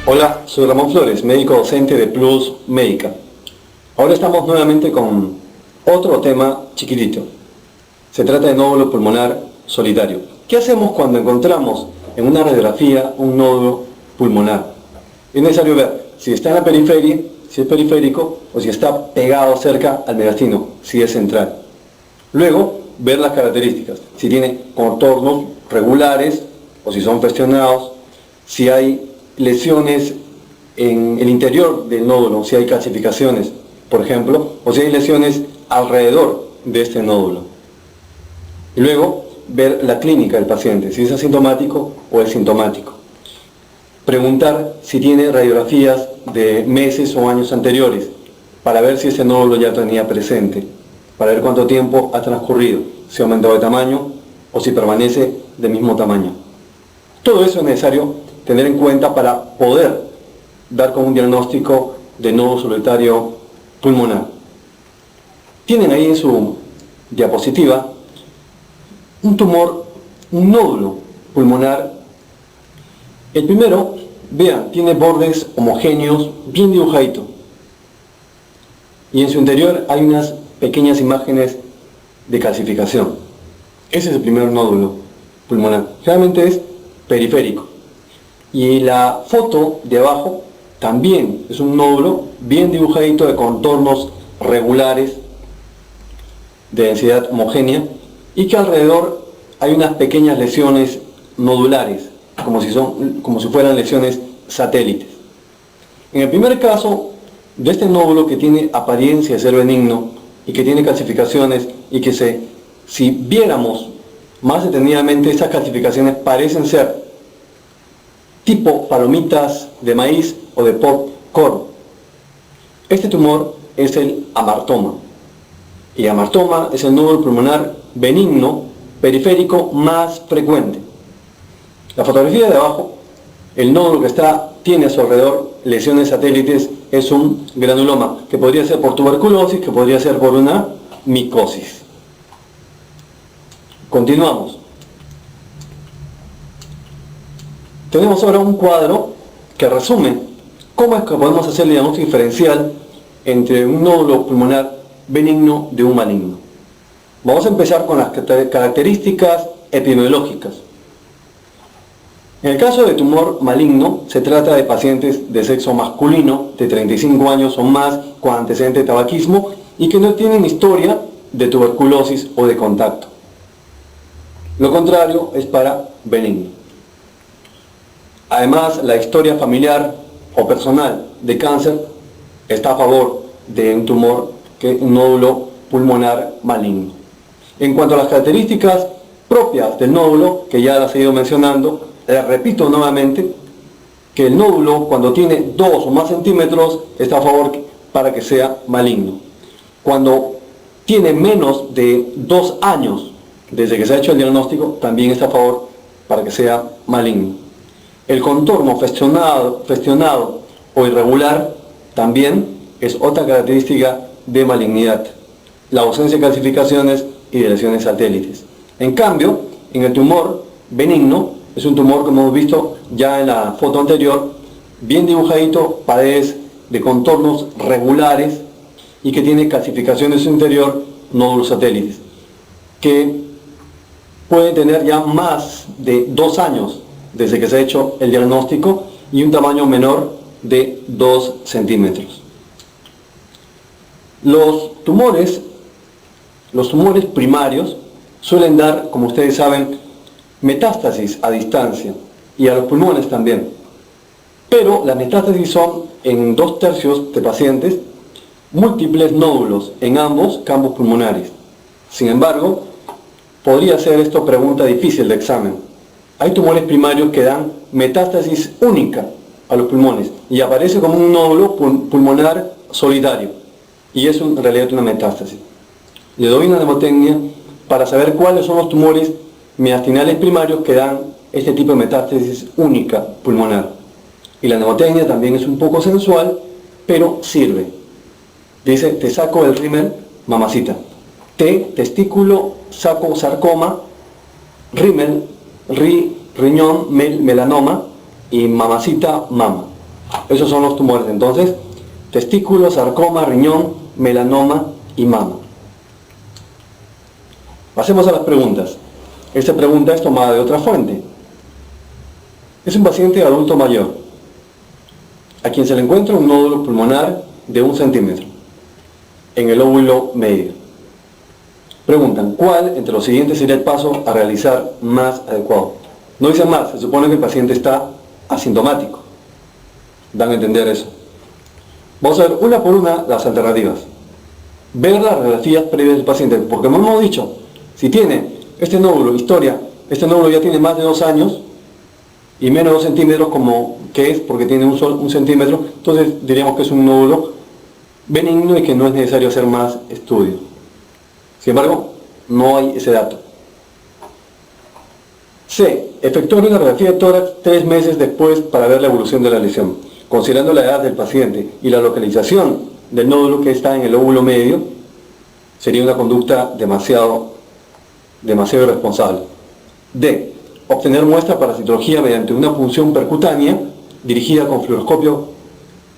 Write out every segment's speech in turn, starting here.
Hola, soy Ramón Flores, médico docente de Plus Médica. Ahora estamos nuevamente con otro tema chiquitito. Se trata de nódulo pulmonar solitario. ¿Qué hacemos cuando encontramos en una radiografía un nódulo pulmonar? Es necesario ver si está en la periferia, si es periférico, o si está pegado cerca al mediastino, si es central. Luego, ver las características, si tiene contornos regulares o si son festionados, si hay lesiones en el interior del nódulo, si hay calcificaciones, por ejemplo, o si hay lesiones alrededor de este nódulo. Y luego, ver la clínica del paciente, si es asintomático o es sintomático. Preguntar si tiene radiografías de meses o años anteriores, para ver si ese nódulo ya tenía presente, para ver cuánto tiempo ha transcurrido, si ha aumentado de tamaño o si permanece del mismo tamaño. Todo eso es necesario tener en cuenta para poder dar con un diagnóstico de nódulo solitario pulmonar. Tienen ahí en su diapositiva un tumor, un nódulo pulmonar. El primero, vean, tiene bordes homogéneos, bien dibujaditos. Y en su interior hay unas pequeñas imágenes de calcificación. Ese es el primer nódulo pulmonar. Generalmente es periférico. Y la foto de abajo también es un nódulo bien dibujadito de contornos regulares, de densidad homogénea, y que alrededor hay unas pequeñas lesiones nodulares, como si fueran lesiones satélites. En el primer caso de este nódulo, que tiene apariencia de ser benigno y que tiene calcificaciones, y que si viéramos más detenidamente, estas calcificaciones parecen ser tipo palomitas de maíz o de popcorn. Este tumor es el amartoma. Y amartoma es el nódulo pulmonar benigno periférico más frecuente. La fotografía de abajo, el nódulo que tiene a su alrededor lesiones satélites, es un granuloma, que podría ser por tuberculosis, que podría ser por una micosis. Continuamos. Tenemos ahora un cuadro que resume cómo es que podemos hacer el diagnóstico diferencial entre un nódulo pulmonar benigno de un maligno. Vamos a empezar con las características epidemiológicas. En el caso de tumor maligno, se trata de pacientes de sexo masculino, de 35 años o más, con antecedente de tabaquismo y que no tienen historia de tuberculosis o de contacto. Lo contrario es para benigno. Además, la historia familiar o personal de cáncer está a favor de un un nódulo pulmonar maligno. En cuanto a las características propias del nódulo, que ya las he ido mencionando, les repito nuevamente que el nódulo, cuando tiene 2 o más centímetros, está a favor para que sea maligno. Cuando tiene menos de 2 años desde que se ha hecho el diagnóstico, también está a favor para que sea maligno. El contorno festionado o irregular también es otra característica de malignidad. La ausencia de calcificaciones y de lesiones satélites. En cambio, en el tumor benigno, es un tumor, como hemos visto ya en la foto anterior, bien dibujadito, paredes de contornos regulares y que tiene calcificaciones en su interior, nódulos satélites, que puede tener ya más de 2 años desde que se ha hecho el diagnóstico y un tamaño menor de 2 centímetros. Los tumores primarios suelen dar, como ustedes saben, metástasis a distancia y a los pulmones también. Pero las metástasis son en 2/3 de pacientes múltiples nódulos en ambos campos pulmonares. Sin embargo, podría ser esto pregunta difícil de examen. Hay tumores primarios que dan metástasis única a los pulmones y aparece como un nódulo pulmonar solitario y es en realidad una metástasis. Le doy una mnemotecnia para saber cuáles son los tumores mediastinales primarios que dan este tipo de metástasis única pulmonar. Y la mnemotecnia también es un poco sensual, pero sirve. Dice: te saco el rímel, mamacita. T, testículo, saco sarcoma, rímel, riñón, melanoma, y mamacita, mama. Esos son los tumores. Entonces, testículo, sarcoma, riñón, melanoma y mama. Pasemos a las preguntas. Esta pregunta es tomada de otra fuente. Es un paciente adulto mayor, a quien se le encuentra un nódulo pulmonar de 1 centímetro en el lóbulo medio. Preguntan, ¿cuál entre los siguientes sería el paso a realizar más adecuado? No dicen más, se supone que el paciente está asintomático. Dan a entender eso. Vamos a ver una por una las alternativas. Ver las radiografías previas del paciente, porque como hemos dicho, si tiene este nódulo, historia, este nódulo ya tiene más de 2 años y menos de 2 centímetros, como que es porque tiene un centímetro, entonces diríamos que es un nódulo benigno y que no es necesario hacer más estudios. Sin embargo, no hay ese dato. C. Efectuar una radiografía de tórax 3 meses después para ver la evolución de la lesión. Considerando la edad del paciente y la localización del nódulo que está en el lóbulo medio, sería una conducta demasiado irresponsable. D. Obtener muestra para citología mediante una punción percutánea dirigida con fluoroscopio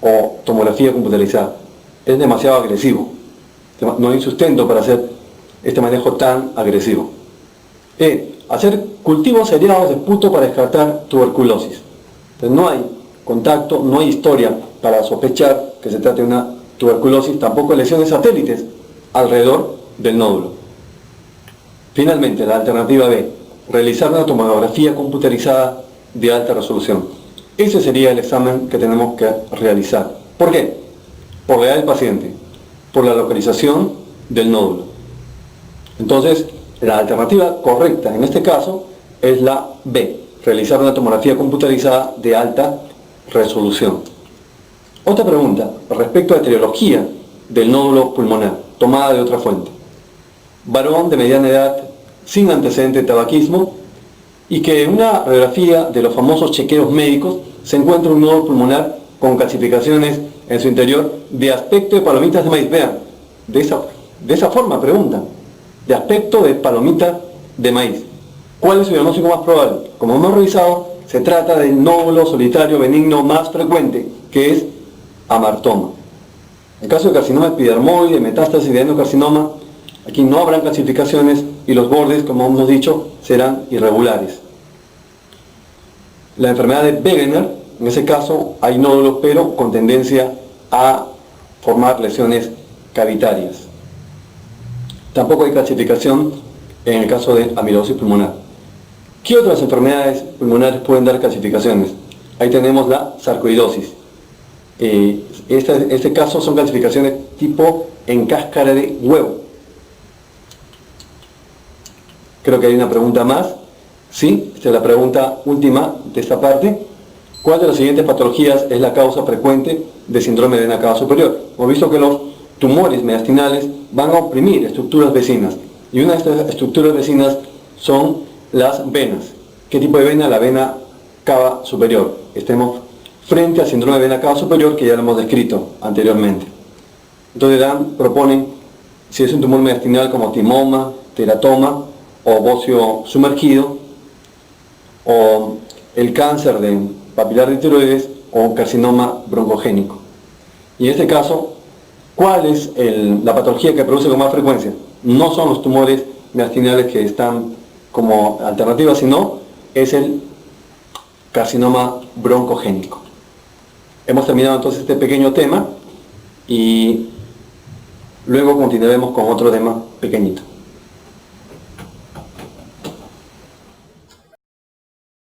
o tomografía computarizada. Es demasiado agresivo. No hay sustento para hacer este manejo tan agresivo. E. Hacer cultivos seriados de puto para descartar tuberculosis. Entonces no hay contacto, no hay historia para sospechar que se trate de una tuberculosis, tampoco lesiones satélites alrededor del nódulo. Finalmente, la alternativa B, realizar una tomografía computarizada de alta resolución. Ese sería el examen que tenemos que realizar. ¿Por qué? Por la edad del paciente, por la localización del nódulo. Entonces, la alternativa correcta en este caso es la B, realizar una tomografía computarizada de alta resolución. Otra pregunta respecto a la etiología del nódulo pulmonar, tomada de otra fuente. Varón de mediana edad, sin antecedente de tabaquismo, y que en una radiografía de los famosos chequeos médicos se encuentra un nódulo pulmonar con calcificaciones en su interior de aspecto de palomitas de maíz. Vean, de esa forma preguntan, de aspecto de palomita de maíz. ¿Cuál es su diagnóstico más probable? Como hemos revisado, se trata del nódulo solitario benigno más frecuente, que es amartoma. En caso de carcinoma epidermoide, metástasis de endocarcinoma, aquí no habrán calcificaciones y los bordes, como hemos dicho, serán irregulares. La enfermedad de Wegener, en ese caso hay nódulos, pero con tendencia a formar lesiones cavitarias. Tampoco hay calcificación en el caso de amiloidosis pulmonar. ¿Qué otras enfermedades pulmonares pueden dar calcificaciones? Ahí tenemos la sarcoidosis. Este caso son calcificaciones tipo en cáscara de huevo. Creo que hay una pregunta más. Sí, esta es la pregunta última de esta parte. ¿Cuál de las siguientes patologías es la causa frecuente de síndrome de vena cava superior? Hemos visto que los tumores mediastinales van a oprimir estructuras vecinas. Y una de estas estructuras vecinas son las venas. ¿Qué tipo de vena? La vena cava superior. Estemos frente al síndrome de vena cava superior, que ya lo hemos descrito anteriormente. Entonces proponen si es un tumor mediastinal como timoma, teratoma o bocio sumergido, o el cáncer de papilar de tiroides o carcinoma broncogénico. Y en este caso, ¿cuál es la patología que produce con más frecuencia? No son los tumores mediastinales que están como alternativa, sino es el carcinoma broncogénico. Hemos terminado entonces este pequeño tema y luego continuaremos con otro tema pequeñito.